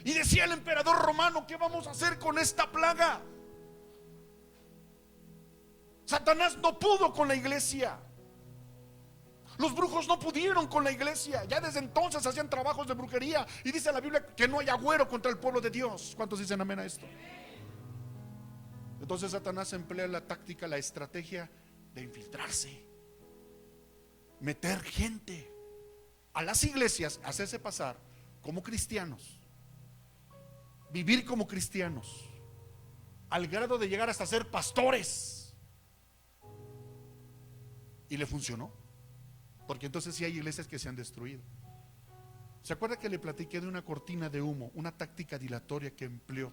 Y decía el emperador romano: ¿qué vamos a hacer con esta plaga? Satanás no pudo con la iglesia. Los brujos no pudieron con la iglesia. Ya desde entonces hacían trabajos de brujería. Y dice la Biblia que no hay agüero contra el pueblo de Dios. ¿Cuántos dicen amén a esto? Entonces Satanás emplea la táctica, la estrategia de infiltrarse, meter gente a las iglesias, hacerse pasar como cristianos, vivir como cristianos, al grado de llegar hasta ser pastores. Y le funcionó, porque entonces sí hay iglesias que se han destruido. ¿Se acuerda que le platiqué de una cortina de humo, una táctica dilatoria que empleó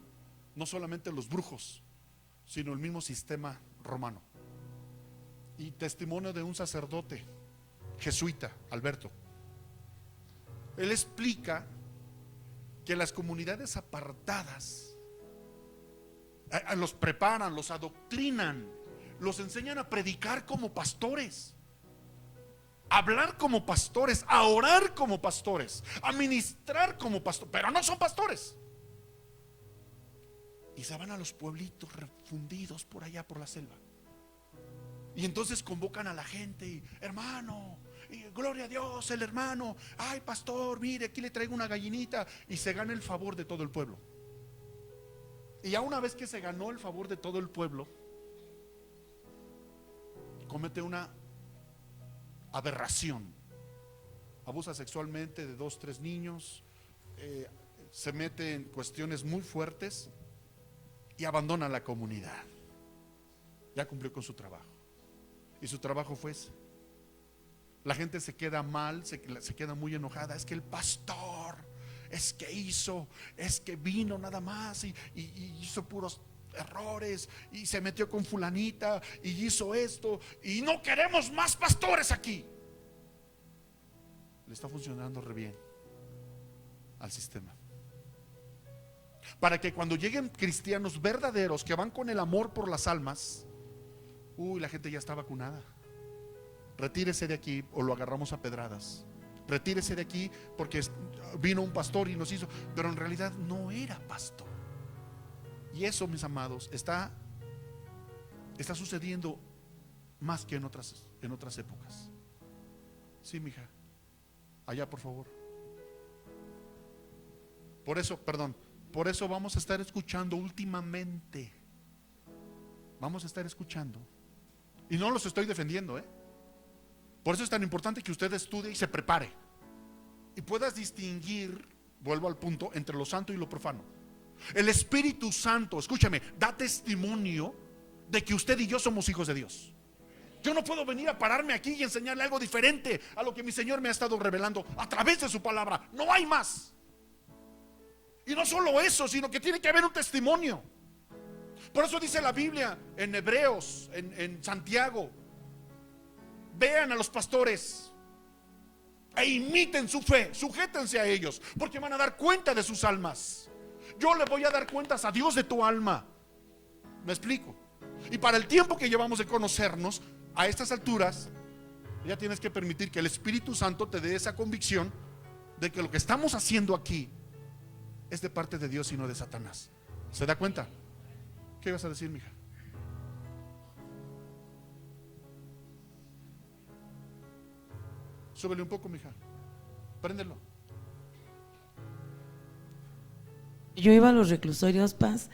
no solamente los brujos, sino el mismo sistema romano? Y testimonio de un sacerdote jesuita, Alberto. Él explica que las comunidades apartadas los preparan, los adoctrinan, los enseñan a predicar como pastores, a hablar como pastores, a orar como pastores, a ministrar como pastores, pero no son pastores. Y se van a los pueblitos refundidos por allá por la selva. Y entonces convocan a la gente y: hermano, y gloria a Dios, el hermano, ay pastor, mire, aquí le traigo una gallinita. Y se gana el favor de todo el pueblo. Y ya una vez que se ganó el favor de todo el pueblo, comete una aberración, abusa sexualmente de 2, 3 niños, se mete en cuestiones muy fuertes y abandona la comunidad. Ya cumplió con su trabajo, y su trabajo fue ese. La gente se queda mal, se queda muy enojada. Es que el pastor, es que vino nada más y hizo puros errores, y se metió con fulanita y hizo esto, y no queremos más pastores aquí. Le está funcionando re bien al sistema, para que cuando lleguen cristianos verdaderos que van con el amor por las almas, la gente ya está vacunada. Retírese de aquí o lo agarramos a pedradas. Retírese de aquí porque vino un pastor y nos hizo, pero en realidad no era pastor. Y eso, mis amados, está sucediendo más que en otras épocas. Sí, mija, allá por favor. Por eso vamos a estar escuchando últimamente. Vamos a estar escuchando. Y no los estoy defendiendo, Por eso es tan importante que usted estudie y se prepare y puedas distinguir, vuelvo al punto, entre lo santo y lo profano. El Espíritu Santo, escúchame, da testimonio de que usted y yo somos hijos de Dios. Yo no puedo venir a pararme aquí y enseñarle algo diferente a lo que mi Señor me ha estado revelando a través de su palabra. No hay más. Y no solo eso, sino que tiene que haber un testimonio. Por eso dice la Biblia en Hebreos, en Santiago: vean a los pastores e imiten su fe, sujétense a ellos, porque van a dar cuenta de sus almas. Yo le voy a dar cuentas a Dios de tu alma. ¿Me explico? Y para el tiempo que llevamos de conocernos, a estas alturas, ya tienes que permitir que el Espíritu Santo te dé esa convicción de que lo que estamos haciendo aquí es de parte de Dios y no de Satanás. ¿Se da cuenta? ¿Qué ibas a decir, mija? Súbele un poco, mija. Préndelo. Yo iba a los reclusorios, Paz,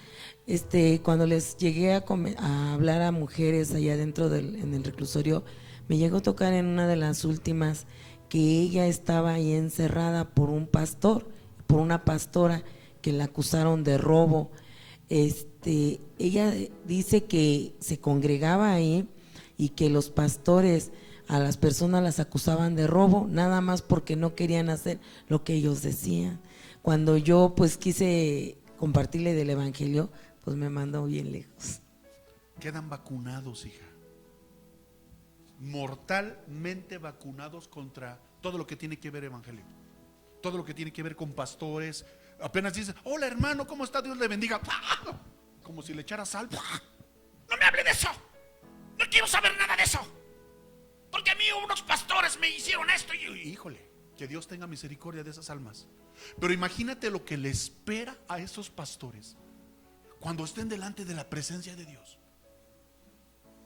cuando les llegué a hablar a mujeres allá dentro en el reclusorio, me llegó a tocar en una de las últimas que ella estaba ahí encerrada por un pastor, por una pastora que la acusaron de robo. Ella dice que se congregaba ahí y que los pastores a las personas las acusaban de robo, nada más porque no querían hacer lo que ellos decían. Cuando yo pues quise compartirle del evangelio, pues me mandó bien lejos. Quedan vacunados, hija. Mortalmente vacunados contra todo lo que tiene que ver evangelio. Todo lo que tiene que ver con pastores. Apenas dicen, hola hermano, ¿cómo está? Dios le bendiga. Como si le echara sal. No me hable de eso. No quiero saber nada de eso. Porque a mí unos pastores me hicieron esto. Y híjole, que Dios tenga misericordia de esas almas. Pero imagínate lo que le espera a esos pastores cuando estén delante de la presencia de Dios.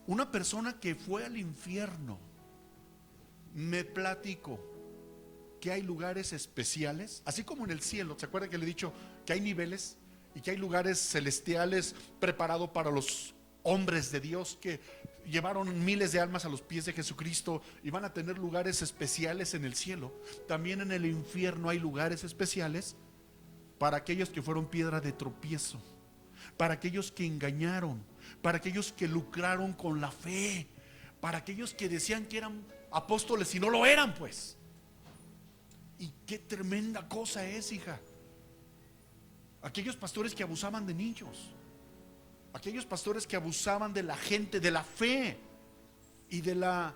Una persona que fue al infierno, me platico que hay lugares especiales, así como en el cielo. ¿Se acuerdan que le he dicho que hay niveles y que hay lugares celestiales preparados para los hombres de Dios que llevaron miles de almas a los pies de Jesucristo y van a tener lugares especiales en el cielo? También en el infierno hay lugares especiales para aquellos que fueron piedra de tropiezo, para aquellos que engañaron, para aquellos que lucraron con la fe, para aquellos que decían que eran apóstoles y no lo eran, pues. Y qué tremenda cosa es, hija. Aquellos pastores que abusaban de niños, aquellos pastores que abusaban de la gente, de la fe y de la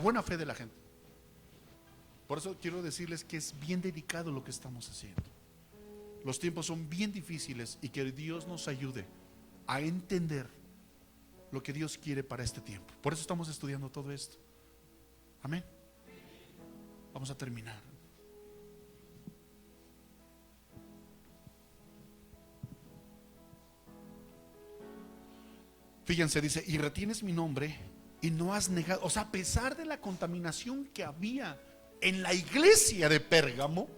buena fe de la gente. Por eso quiero decirles que es bien delicado lo que estamos haciendo. Los tiempos son bien difíciles y que Dios nos ayude a entender lo que Dios quiere para este tiempo. Por eso estamos estudiando todo esto. Amén. Vamos a terminar. Fíjense, dice, y retienes mi nombre y no has negado. O sea, a pesar de la contaminación que había en la iglesia de Pérgamo,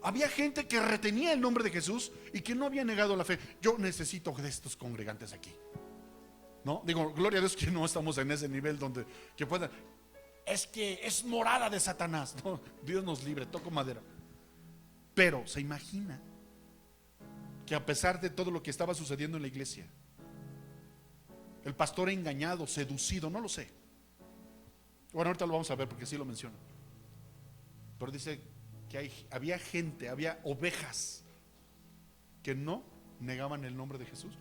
había gente que retenía el nombre de Jesús y que no había negado la fe. Yo necesito de estos congregantes aquí. No, digo, gloria a Dios que no estamos en ese nivel donde que puedan. Es que es morada de Satanás. No, Dios nos libre, toco madera. Pero se imagina que a pesar de todo lo que estaba sucediendo en la iglesia, el pastor engañado, seducido, no lo sé. Bueno, ahorita lo vamos a ver porque sí lo menciona. Pero dice que había gente, había ovejas que no negaban el nombre de Jesús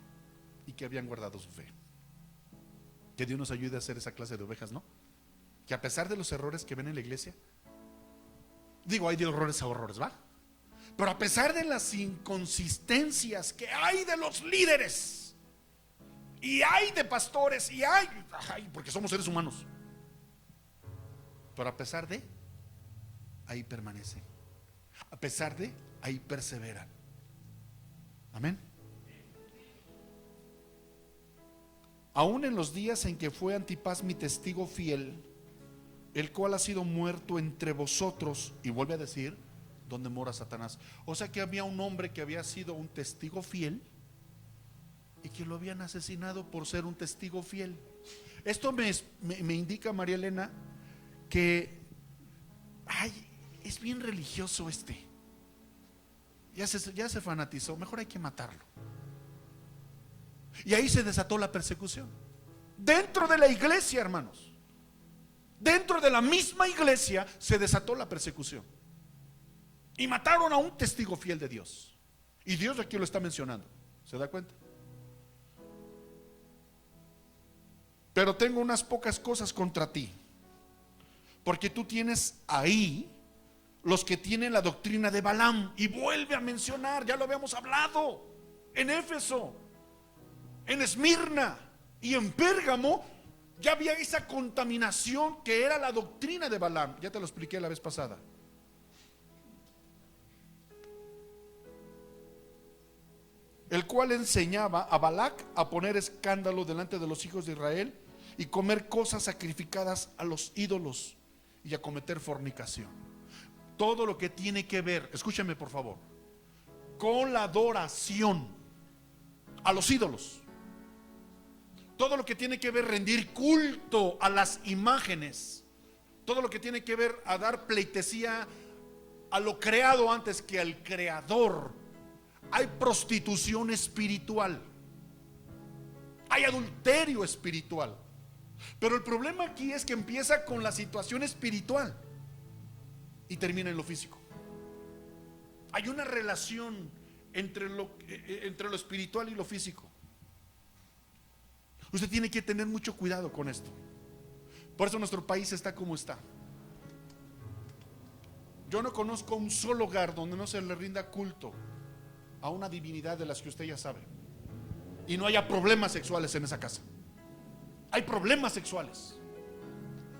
y que habían guardado su fe. Que Dios nos ayude a ser esa clase de ovejas, ¿no? Que a pesar de los errores que ven en la iglesia, digo, hay de horrores a horrores, ¿va? Pero a pesar de las inconsistencias que hay de los líderes y hay de pastores y hay, porque somos seres humanos, pero a pesar de, ahí permanecen. A pesar de, ahí perseveran. Amén. Aún en los días en que fue Antipas mi testigo fiel, el cual ha sido muerto entre vosotros, y vuelve a decir, donde mora Satanás. O sea que había un hombre que había sido un testigo fiel y que lo habían asesinado por ser un testigo fiel. Esto me indica, María Elena, que es bien religioso ya se fanatizó, mejor hay que matarlo. Y ahí se desató la persecución dentro de la iglesia, hermanos. Dentro de la misma iglesia se desató la persecución y mataron a un testigo fiel de Dios. Y Dios aquí lo está mencionando, ¿se da cuenta? Pero tengo unas pocas cosas contra ti, porque tú tienes ahí los que tienen la doctrina de Balaam. Y vuelve a mencionar, ya lo habíamos hablado, en Éfeso, en Esmirna y en Pérgamo. Ya había esa contaminación que era la doctrina de Balaam. Ya te lo expliqué la vez pasada. el cual enseñaba a Balac a poner escándalo delante de los hijos de Israel y comer cosas sacrificadas a los ídolos y a cometer fornicación. Todo lo que tiene que ver, escúchame por favor, con la adoración a los ídolos. Todo lo que tiene que ver rendir culto a las imágenes. Todo lo que tiene que ver a dar pleitesía a lo creado antes que al creador. Hay prostitución espiritual. Hay adulterio espiritual. Pero el problema aquí es que empieza con la situación espiritual y termina en lo físico. Hay una relación entre lo espiritual y lo físico. Usted tiene que tener mucho cuidado con esto. Por eso nuestro país está como está. Yo no conozco un solo hogar donde no se le rinda culto a una divinidad de las que usted ya sabe y no haya problemas sexuales en esa casa. Hay problemas sexuales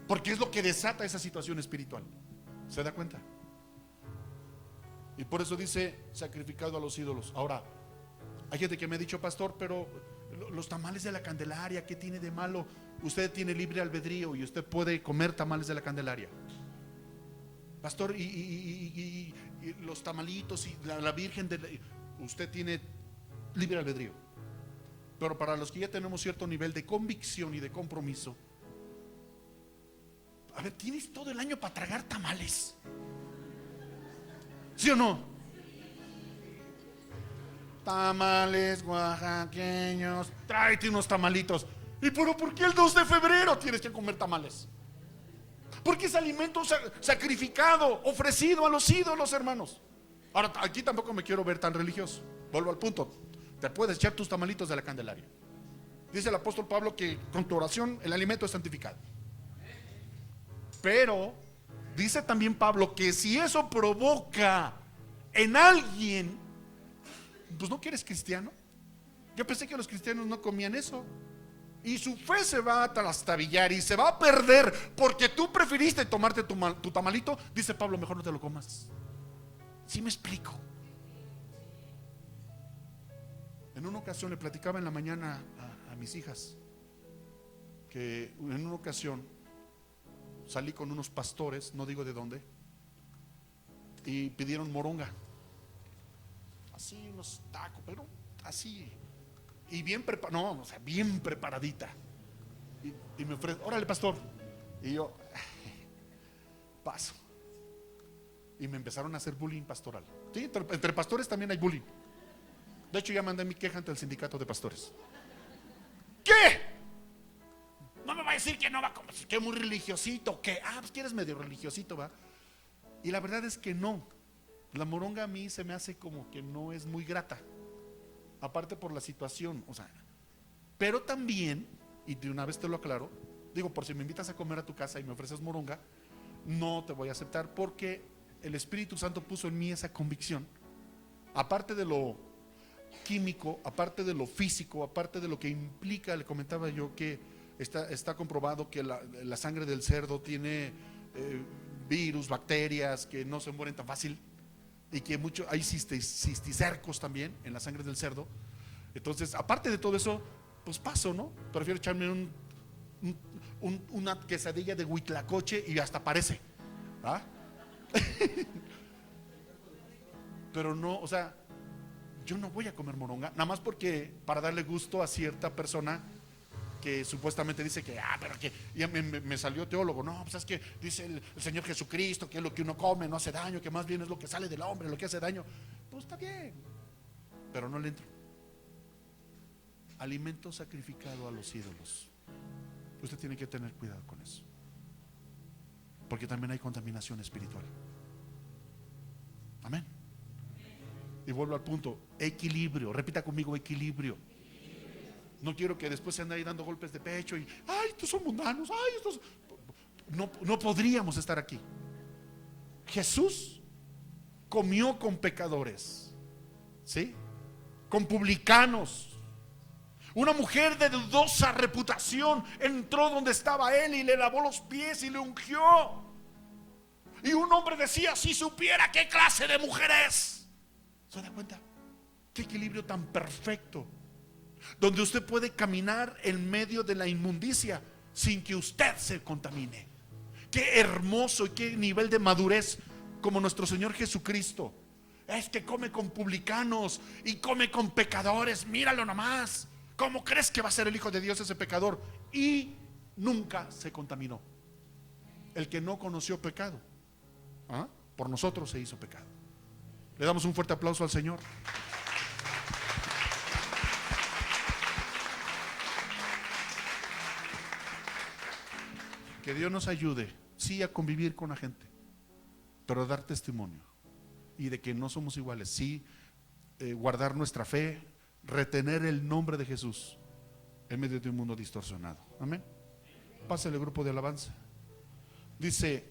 porque es lo que desata esa situación espiritual. ¿Se da cuenta? Y por eso dice sacrificado a los ídolos. Ahora, hay gente que me ha dicho, pastor, pero los tamales de la Candelaria, ¿qué tiene de malo? Usted tiene libre albedrío y usted puede comer tamales de la Candelaria. Pastor, y los tamalitos y la Virgen usted tiene libre albedrío. Pero para los que ya tenemos cierto nivel de convicción y de compromiso, a ver, tienes todo el año para tragar tamales, ¿sí o no? Tamales oaxaqueños, tráete unos tamalitos. ¿Y pero por qué el 2 de febrero tienes que comer tamales? Porque es alimento sacrificado, ofrecido a los ídolos, hermanos. Ahora, aquí tampoco me quiero ver tan religioso. Vuelvo al punto. Te puedes echar tus tamalitos de la Candelaria. Dice el apóstol Pablo que con tu oración el alimento es santificado. Pero dice también Pablo que si eso provoca en alguien, pues no que eres cristiano. Yo pensé que los cristianos no comían eso. Y su fe se va a trastabillar y se va a perder porque tú preferiste tomarte tu tamalito. Dice Pablo, mejor no te lo comas. ¿Sí me explico? En una ocasión le platicaba en la mañana a mis hijas que en una ocasión salí con unos pastores, no digo de dónde, y pidieron moronga. Así unos tacos, pero así. Y bien no, o sea, bien preparadita. Y me ofrece, órale pastor. Y yo, paso. Y me empezaron a hacer bullying pastoral. Sí, entre pastores también hay bullying. De hecho ya mandé mi queja ante el sindicato de pastores. ¿Qué? No me va a decir que no va a comer, que es muy religiosito, que pues que eres medio religiosito, va. Y la verdad es que no. La moronga a mí se me hace como que no es muy grata. Aparte por la situación, o sea, pero también, y de una vez te lo aclaro, digo, por si me invitas a comer a tu casa y me ofreces moronga, no te voy a aceptar porque el Espíritu Santo puso en mí esa convicción. Aparte de lo químico, aparte de lo físico, aparte de lo que implica, le comentaba yo que está comprobado que la sangre del cerdo tiene virus, bacterias que no se mueren tan fácil. Y que hay cisticercos también en la sangre del cerdo. Entonces, aparte de todo eso, pues paso, ¿no? Prefiero echarme una quesadilla de huitlacoche y hasta parece, ¿ah? Pero no, o sea, yo no voy a comer moronga, nada más porque para darle gusto a cierta persona que supuestamente dice que, pero que ya me salió teólogo. No, pues es que dice el Señor Jesucristo que es lo que uno come no hace daño, que más bien es lo que sale del hombre lo que hace daño. Pues está bien, pero no le entro. Alimento sacrificado a los ídolos. Usted tiene que tener cuidado con eso, porque también hay contaminación espiritual. Amén. Y vuelvo al punto, equilibrio. Repita conmigo, equilibrio. No quiero que después se ande ahí dando golpes de pecho y, estos son mundanos, estos. No podríamos estar aquí. Jesús comió con pecadores, ¿sí? Con publicanos. Una mujer de dudosa reputación entró donde estaba él y le lavó los pies y le ungió. Y un hombre decía, si supiera qué clase de mujer es. ¿Se da cuenta? Qué equilibrio tan perfecto, donde usted puede caminar en medio de la inmundicia sin que usted se contamine. Qué hermoso y qué nivel de madurez como nuestro Señor Jesucristo. Es que come con publicanos y come con pecadores. Míralo nomás. ¿Cómo crees que va a ser el Hijo de Dios ese pecador? Y nunca se contaminó. El que no conoció pecado, por nosotros se hizo pecado. Le damos un fuerte aplauso al Señor. Que Dios nos ayude, sí, a convivir con la gente, pero a dar testimonio y de que no somos iguales, sí, guardar nuestra fe, retener el nombre de Jesús en medio de un mundo distorsionado. Amén. Pásale el grupo de alabanza. Dice: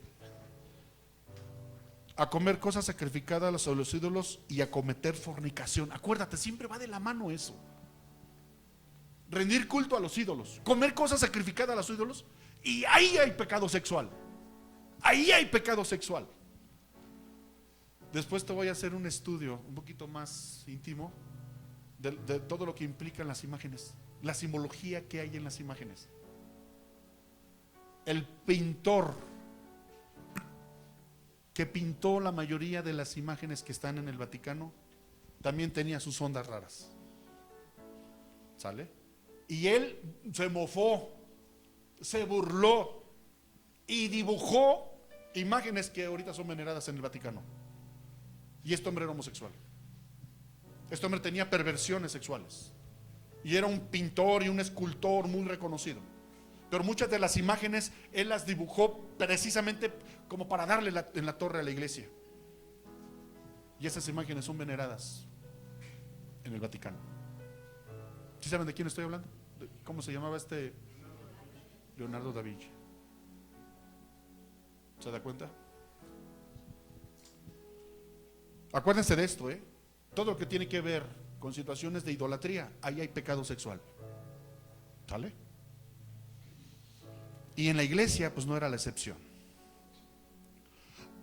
a comer cosas sacrificadas a los ídolos y a cometer fornicación. Acuérdate, siempre va de la mano eso. Rendir culto a los ídolos, comer cosas sacrificadas a los ídolos, y ahí hay pecado sexual. Ahí hay pecado sexual. Después te voy a hacer un estudio un poquito más íntimo de todo lo que implican las imágenes, la simbología que hay en las imágenes. El pintor que pintó la mayoría de las imágenes que están en el Vaticano también tenía sus ondas raras. ¿Sale? Y él se mofó, se burló y dibujó imágenes que ahorita son veneradas en el Vaticano. Y este hombre era homosexual. Este hombre tenía perversiones sexuales y era un pintor y un escultor muy reconocido. Pero muchas de las imágenes él las dibujó precisamente como para darle en la torre a la iglesia. Y esas imágenes son veneradas en el Vaticano. ¿Sí saben de quién estoy hablando? ¿Cómo se llamaba este? Leonardo da Vinci. ¿Se da cuenta? Acuérdense de esto, todo lo que tiene que ver con situaciones de idolatría, ahí hay pecado sexual. ¿Sale? Y en la iglesia pues no era la excepción.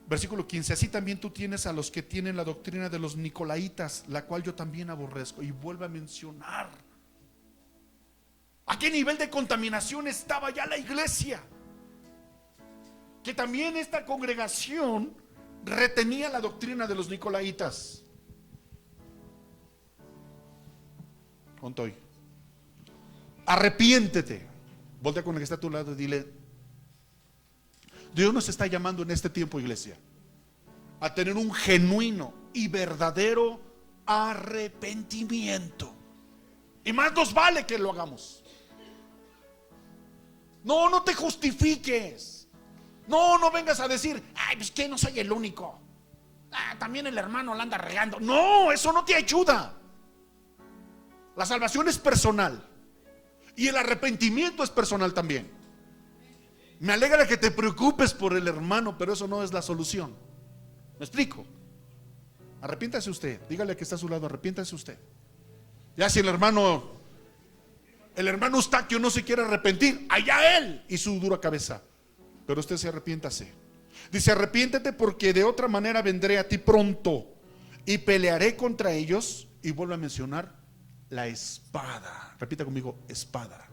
Versículo 15: así también tú tienes a los que tienen la doctrina de los nicolaitas, la cual yo también aborrezco. Y vuelve a mencionar a qué nivel de contaminación estaba ya la iglesia, que también esta congregación retenía la doctrina de los nicolaitas. Contoy. Arrepiéntete. Voltea con el que está a tu lado y dile: Dios nos está llamando en este tiempo, iglesia, a tener un genuino y verdadero arrepentimiento. Y más nos vale que lo hagamos. No te justifiques. No vengas a decir: ay, pues que no soy el único. También el hermano la anda regando. No, eso no te ayuda. La salvación es personal y el arrepentimiento es personal también. Me alegra que te preocupes por el hermano, pero eso no es la solución. ¿Me explico? Arrepiéntase usted. Dígale que está a su lado: arrepiéntase usted. Ya si el hermano Eustaquio no se quiere arrepentir, allá él y su dura cabeza. Pero usted se arrepiéntase. Dice: arrepiéntete, porque de otra manera vendré a ti pronto y pelearé contra ellos. Y vuelve a mencionar la espada. Repita conmigo: espada.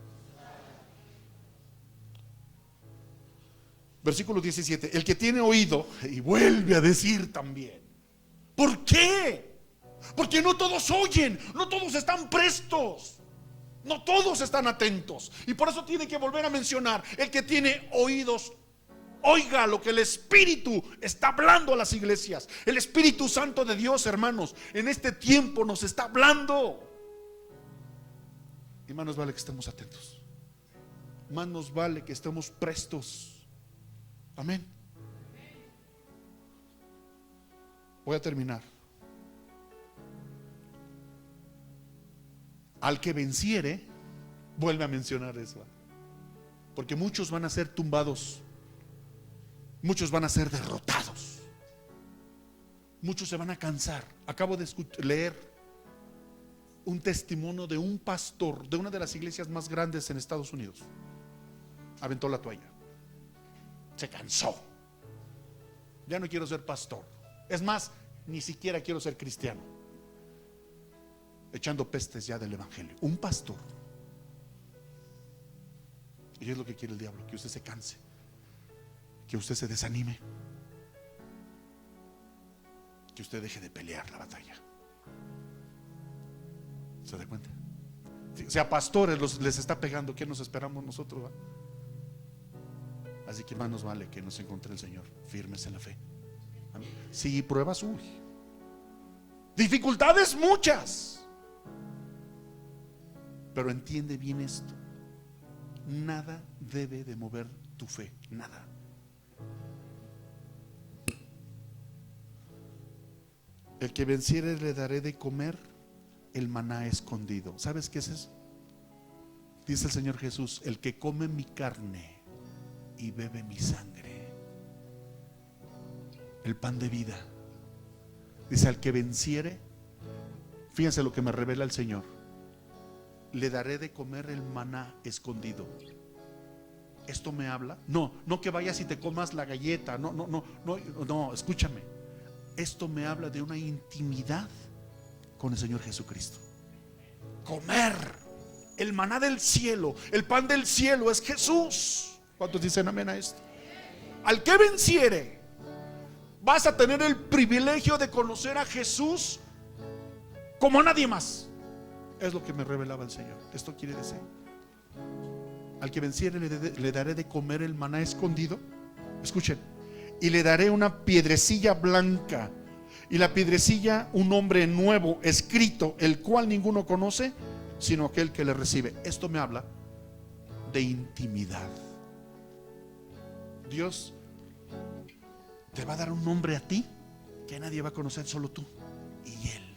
Versículo 17: el que tiene oído, y vuelve a decir también. ¿Por qué? Porque no todos oyen, no todos están prestos, no todos están atentos. Y por eso tiene que volver a mencionar: el que tiene oídos, oiga lo que el Espíritu está hablando a las iglesias. El Espíritu Santo de Dios, hermanos, en este tiempo nos está hablando. Y más nos vale que estemos atentos, más nos vale que estemos prestos. Amén. Voy a terminar. Al que venciere, vuelve a mencionar eso, porque muchos van a ser tumbados, muchos van a ser derrotados, muchos se van a cansar. Acabo de leer un testimonio de un pastor de una de las iglesias más grandes en Estados Unidos. Aventó la toalla, se cansó. Ya no quiero ser pastor, es más, ni siquiera quiero ser cristiano. echando pestes ya del evangelio. Un pastor. Y es lo que quiere el diablo, que usted se canse, que usted se desanime, que usted deje de pelear la batalla. ¿Se da cuenta? Si a pastores les está pegando, ¿qué nos esperamos nosotros? Así que más nos vale que nos encuentre el Señor firmes en la fe. Sí, pruebas, dificultades muchas, pero entiende bien esto: nada debe de mover tu fe, nada. El que venciere le daré de comer el maná escondido. ¿Sabes qué es eso? Dice el Señor Jesús: el que come mi carne y bebe mi sangre, el pan de vida. Dice: al que venciere, fíjense lo que me revela el Señor, le daré de comer el maná escondido. Esto me habla, no que vayas y te comas la galleta, no, escúchame. Esto me habla de una intimidad con el Señor Jesucristo. Comer el maná del cielo, el pan del cielo es Jesús. ¿Cuántos dicen amén a esto? Al que venciere, vas a tener el privilegio de conocer a Jesús como a nadie más. Es lo que me revelaba el Señor. Esto quiere decir: al que venciere le daré de comer el maná escondido. Escuchen: y le daré una piedrecilla blanca, y la piedrecilla un nombre nuevo escrito, el cual ninguno conoce sino aquel que le recibe. Esto me habla de intimidad. Dios te va a dar un nombre a ti que nadie va a conocer, solo tú y Él.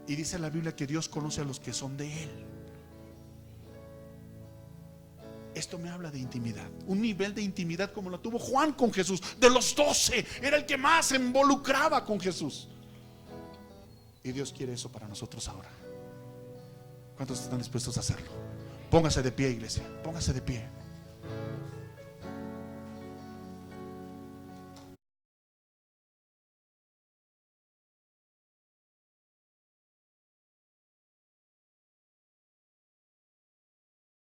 Y dice la Biblia que Dios conoce a los que son de Él. Esto me habla de intimidad, un nivel de intimidad como lo tuvo Juan con Jesús. De los 12 era el que más se involucraba con Jesús. Y Dios quiere eso para nosotros ahora. ¿Cuántos están dispuestos a hacerlo? Póngase de pie, iglesia, póngase de pie.